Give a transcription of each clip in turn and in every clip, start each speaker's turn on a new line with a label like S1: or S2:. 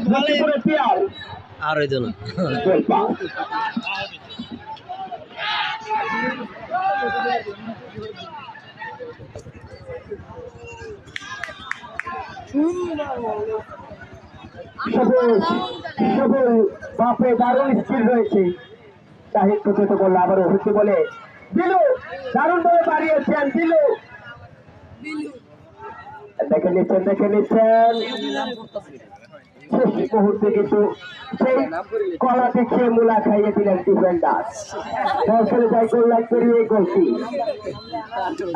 S1: লক্ষ্মীপুরের পিয়াল
S2: আর হইতো না
S1: বাপে দারুণ স্থির রয়েছে সাহিত্য যত বললো আবার অভিজ্ঞ বলে দিলু দারুণ ভাবে বাড়িয়েছেন দিলু দেখে নিচ্ছেন শেষ মুহূর্তে কিন্তু সেই কলা দেখিয়ে মূলা খাইয়ে দিলেন ডিফেন্ডার বল চলে যায় গোল লাইন পেরিয়ে গোলটি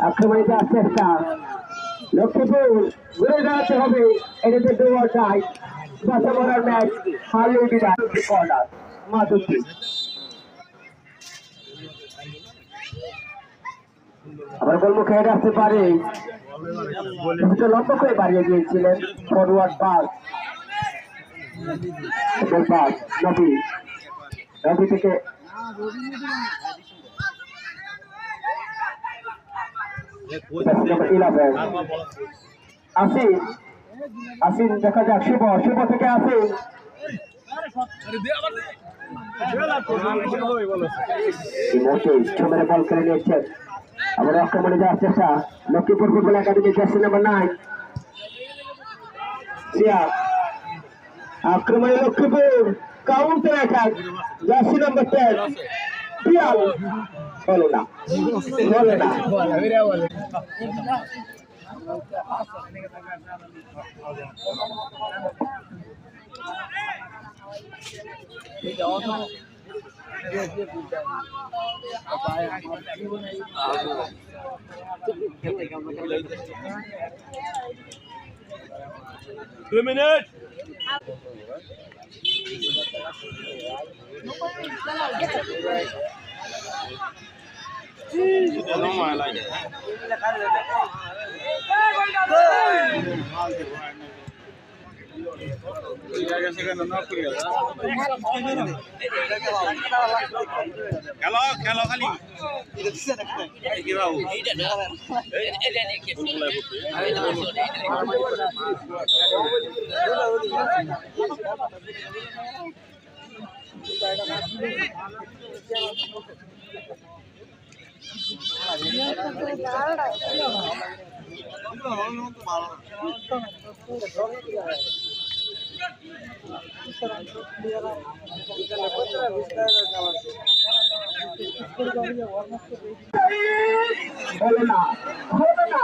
S1: আক্রমণে যাওয়ার চেষ্টা লক্ষ্মীপুর ঘুরে দাঁড়াতে হবে এটাতে দেওয়া যায় বাসা মরার ম্যাচ হারলে বিদায় কর্নার মাধুরী আবার গোলমুখে হেঁটে আসতে পারে লক্ষ্য করে বাড়িয়ে গিয়েছিলেন ফরওয়ার্ড পাস নবী থেকে আসিন দেখা যাক শুভ থেকে আসিন ছমেরে বল খেলে নিয়েছেন আবার আক্রমণে যাওয়ার চেষ্টা Lakshmipur football academy jersey number 9 আক্রমণে Lakshmipur counter attack jersey number 10 Piyal বলে না
S3: Two minutes. খেলো খালি
S1: হবে না